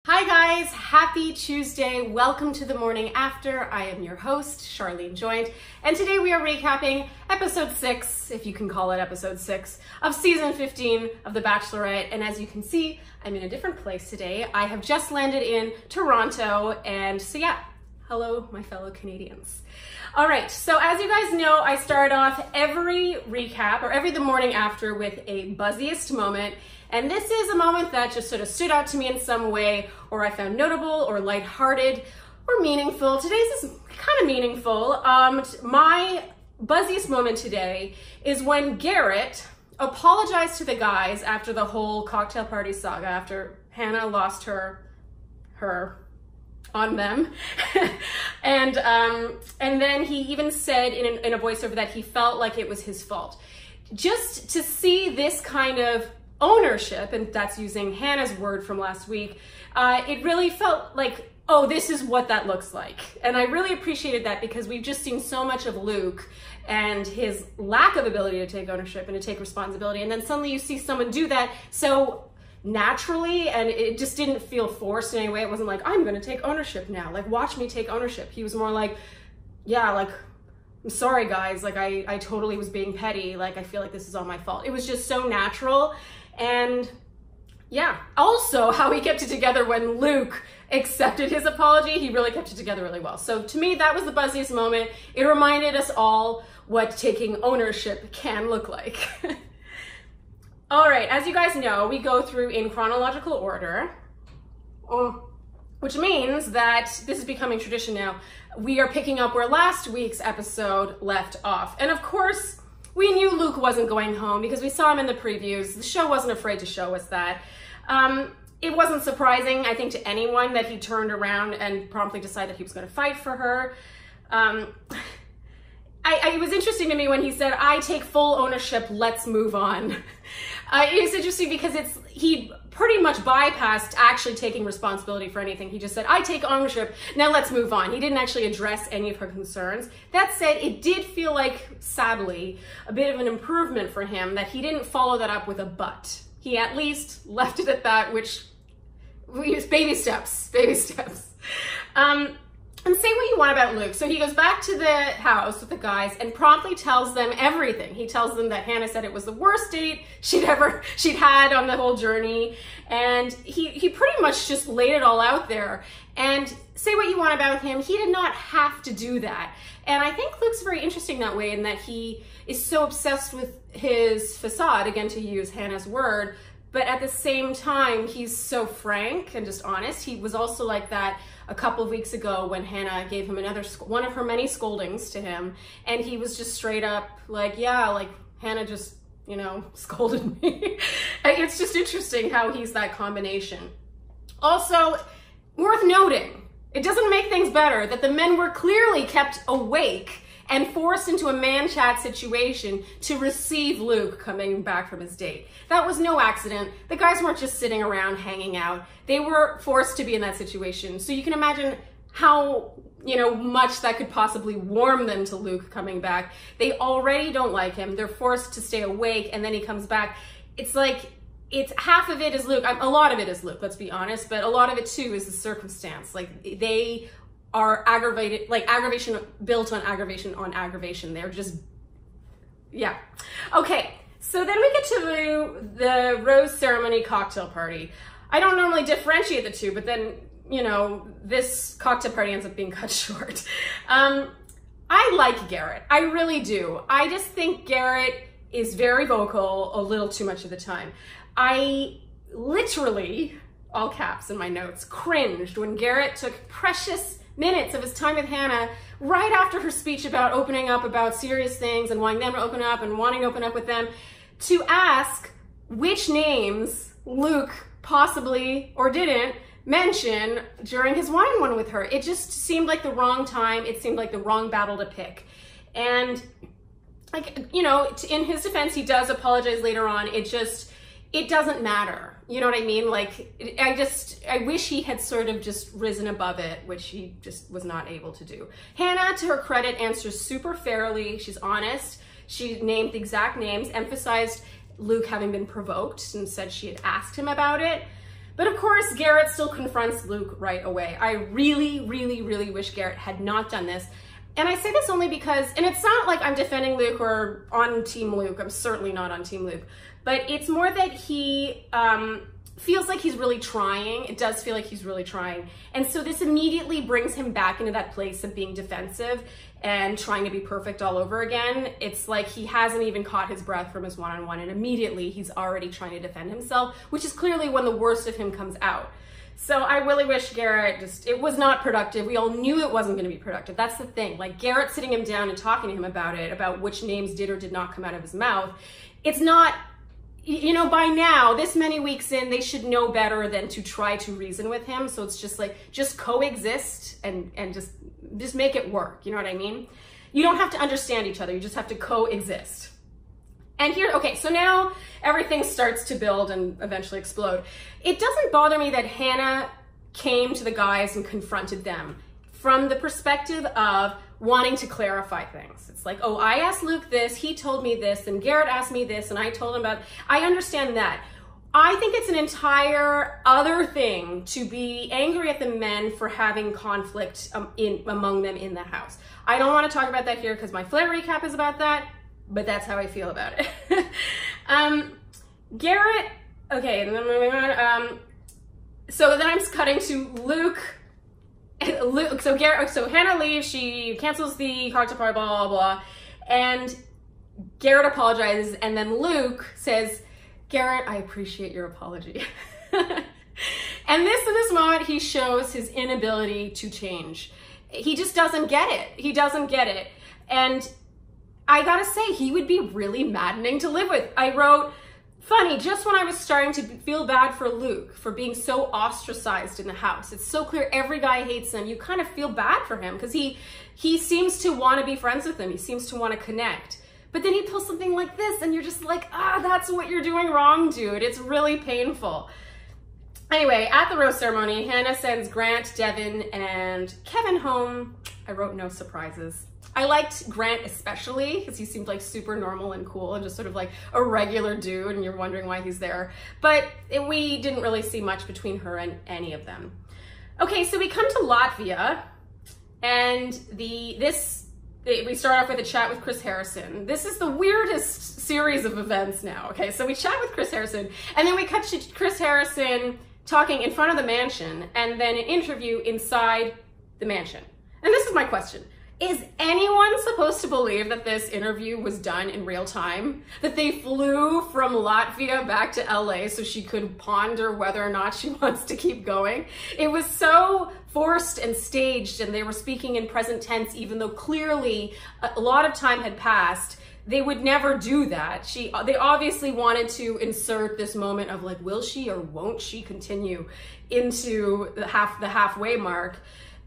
Hi guys, happy Tuesday. Welcome to the morning after. I am your host, Sharleen Joynt, and today we are recapping episode 6, if you can call it episode 6, of season 15 of The Bachelorette. And as you can see, I'm in a different place today. I have just landed in Toronto, and so yeah, hello my fellow Canadians. All right, so as you guys know, I start off every recap, or every the morning after, with a buzziest moment. And this is a moment that just sort of stood out to me in some way, or I found notable, or lighthearted, or meaningful. Today's is kind of meaningful. My buzziest moment today is when Garrett apologized to the guys after the whole cocktail party saga, after Hannah lost her on them. and then he even said in a voiceover that he felt like it was his fault. Just to see this kind of ownership, and that's using Hannah's word from last week, it really felt like, oh, this is what that looks like. And I really appreciated that, because we've just seen so much of Luke and his lack of ability to take ownership and to take responsibility. And then suddenly you see someone do that so naturally, and it just didn't feel forced in any way. It wasn't like, I'm gonna take ownership now, like watch me take ownership. He was more like, yeah, like, I'm sorry guys, like I totally was being petty, like I feel like this is all my fault. It was just so natural. And yeah, also how he kept it together when Luke accepted his apology. He really kept it together really well. So to me, that was the buzziest moment. It reminded us all what taking ownership can look like. All right, as you guys know, we go through in chronological order, which means that this is becoming tradition now. We are picking up where last week's episode left off. And of course, we knew Luke wasn't going home because we saw him in the previews. The show wasn't afraid to show us that. It wasn't surprising, I think, to anyone that he turned around and promptly decided he was going to fight for her. It was interesting to me when he said, I take full ownership, let's move on. It was interesting because he pretty much bypassed actually taking responsibility for anything. He just said, I take ownership, now let's move on. He didn't actually address any of her concerns. That said, it did feel like, sadly, a bit of an improvement for him that he didn't follow that up with a but. He at least left it at that, which was baby steps, baby steps. And say what you want about Luke. So he goes back to the house with the guys and promptly tells them everything. He tells them that Hannah said it was the worst date she'd had on the whole journey. And he pretty much just laid it all out there. And say what you want about him, he did not have to do that. And I think Luke's very interesting that way, in that he is so obsessed with his facade, again to use Hannah's word, but at the same time, he's so frank and just honest. He was also like that a couple of weeks ago when Hannah gave him one of her many scoldings to him. And he was just straight up like, yeah, like Hannah just, you know, scolded me. It's just interesting how he's that combination. Also, worth noting, it doesn't make things better that the men were clearly kept awake and forced into a man chat situation to receive Luke coming back from his date. That was no accident. The guys weren't just sitting around hanging out. They were forced to be in that situation. So you can imagine how, you know, much that could possibly warm them to Luke coming back. They already don't like him. They're forced to stay awake, and then he comes back. It's like, half of it is Luke. A lot of it is Luke, let's be honest, but a lot of it too is the circumstance. Like, they are aggravated, like aggravation built on aggravation. They're just, yeah. Okay, so then we get to the rose ceremony cocktail party. I don't normally differentiate the two, but then, you know, this cocktail party ends up being cut short. I like Garrett, I really do. I just think Garrett is very vocal a little too much of the time. I literally, all caps in my notes, cringed when Garrett took precious minutes of his time with Hannah right after her speech about opening up about serious things and wanting them to open up and wanting to open up with them, to ask which names Luke possibly or didn't mention during his one-on-one with her. It just seemed like the wrong time. It seemed like the wrong battle to pick. And, like, you know, in his defense, he does apologize later on. It doesn't matter. You know what I mean? Like, I wish he had sort of just risen above it, which he just was not able to do. Hannah, to her credit, answers super fairly. She's honest. She named the exact names, emphasized Luke having been provoked, and said she had asked him about it. But of course, Garrett still confronts Luke right away. I really, really, really wish Garrett had not done this. And I say this only because, and it's not like I'm defending Luke or on Team Luke. I'm certainly not on Team Luke. But it's more that he feels like he's really trying. It does feel like he's really trying. And so this immediately brings him back into that place of being defensive and trying to be perfect all over again. It's like he hasn't even caught his breath from his one-on-one, and immediately he's already trying to defend himself, which is clearly when the worst of him comes out. So I really wish Garrett it was not productive. We all knew it wasn't going to be productive. That's the thing. Like, Garrett sitting him down and talking to him about which names did or did not come out of his mouth. It's not, you know, by now, this many weeks in, they should know better than to try to reason with him. So it's just like, just coexist and just make it work. You know what I mean? You don't have to understand each other. You just have to coexist. And here, okay, so now everything starts to build and eventually explode. It doesn't bother me that Hannah came to the guys and confronted them from the perspective of wanting to clarify things. It's like, oh, I asked Luke this, he told me this, and Garrett asked me this, and I told him about, I understand that. I think it's an entire other thing to be angry at the men for having conflict among them in the house. I don't want to talk about that here because my Flair recap is about that, but that's how I feel about it. Garrett, okay, and then moving on. So then I'm cutting to Luke. So Hannah leaves, she cancels the cocktail party, blah, blah, blah, and Garrett apologizes, and then Luke says, Garrett, I appreciate your apology. And in this moment, he shows his inability to change. He just doesn't get it. He doesn't get it. And I gotta say, he would be really maddening to live with. I wrote, funny, just when I was starting to feel bad for Luke for being so ostracized in the house. It's so clear every guy hates him. You kind of feel bad for him because he seems to want to be friends with him. He seems to want to connect. But then he pulls something like this and you're just like, that's what you're doing wrong, dude. It's really painful. Anyway, at the rose ceremony, Hannah sends Grant, Devin, and Kevin home. I wrote no surprises. I liked Grant especially because he seemed like super normal and cool and just sort of like a regular dude and you're wondering why he's there. But we didn't really see much between her and any of them. Okay, so we come to Latvia and we start off with a chat with Chris Harrison. This is the weirdest series of events now. Okay, so we chat with Chris Harrison and then we cut to Chris Harrison talking in front of the mansion and then an interview inside the mansion. And this is my question. Is anyone supposed to believe that this interview was done in real time? That they flew from Latvia back to LA so she could ponder whether or not she wants to keep going? It was so forced and staged, and they were speaking in present tense even though clearly a lot of time had passed. They would never do that. They obviously wanted to insert this moment of like, will she or won't she continue into the halfway mark?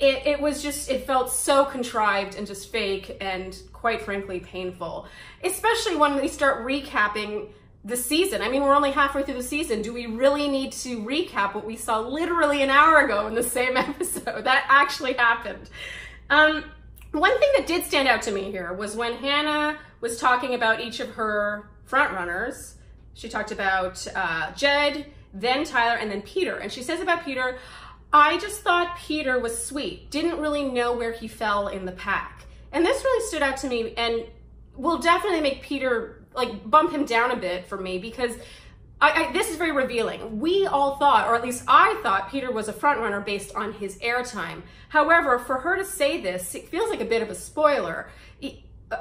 It felt so contrived and just fake and quite frankly painful, especially when we start recapping the season. I mean, we're only halfway through the season. Do we really need to recap what we saw literally an hour ago in the same episode? That actually happened. One thing that did stand out to me here was when Hannah was talking about each of her frontrunners. She talked about Jed, then Tyler, and then Peter. And she says about Peter, I just thought Peter was sweet, didn't really know where he fell in the pack. And this really stood out to me and will definitely make Peter, like, bump him down a bit for me because this is very revealing. We all thought, or at least I thought, Peter was a frontrunner based on his airtime. However, for her to say this, it feels like a bit of a spoiler.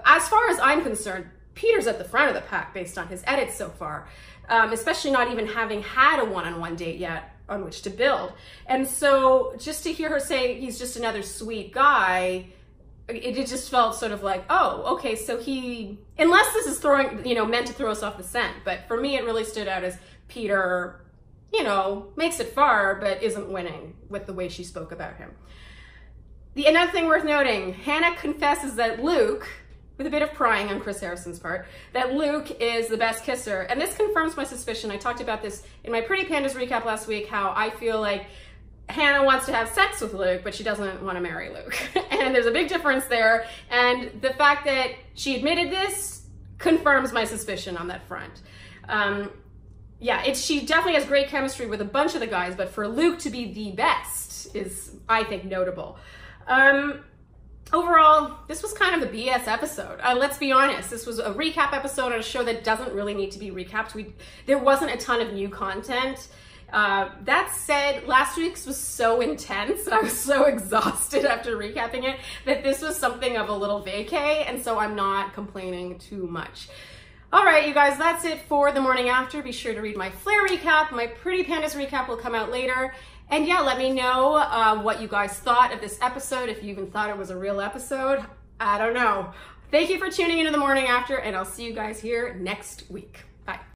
As far as I'm concerned, Peter's at the front of the pack based on his edits so far, especially not even having had a one-on-one date yet on which to build. And so just to hear her say he's just another sweet guy, it just felt sort of like, oh, okay, so unless this is meant to throw us off the scent, but for me it really stood out as Peter, makes it far, but isn't winning with the way she spoke about him. Another thing worth noting, Hannah confesses that Luke, with a bit of prying on Chris Harrison's part, that Luke is the best kisser. And this confirms my suspicion. I talked about this in my Pretty Pandas recap last week, how I feel like Hannah wants to have sex with Luke, but she doesn't want to marry Luke. And there's a big difference there. And the fact that she admitted this confirms my suspicion on that front. yeah, she definitely has great chemistry with a bunch of the guys, but for Luke to be the best is, I think, notable. Overall, this was kind of a BS episode. Let's be honest, this was a recap episode on a show that doesn't really need to be recapped. There wasn't a ton of new content. That said, last week's was so intense and I was so exhausted after recapping it that this was something of a little vacay, and so I'm not complaining too much. All right, you guys, that's it for the morning after. Be sure to read my Flare recap. My Pretty Pandas recap will come out later. And yeah, let me know what you guys thought of this episode, if you even thought it was a real episode. I don't know. Thank you for tuning into the morning after, and I'll see you guys here next week. Bye.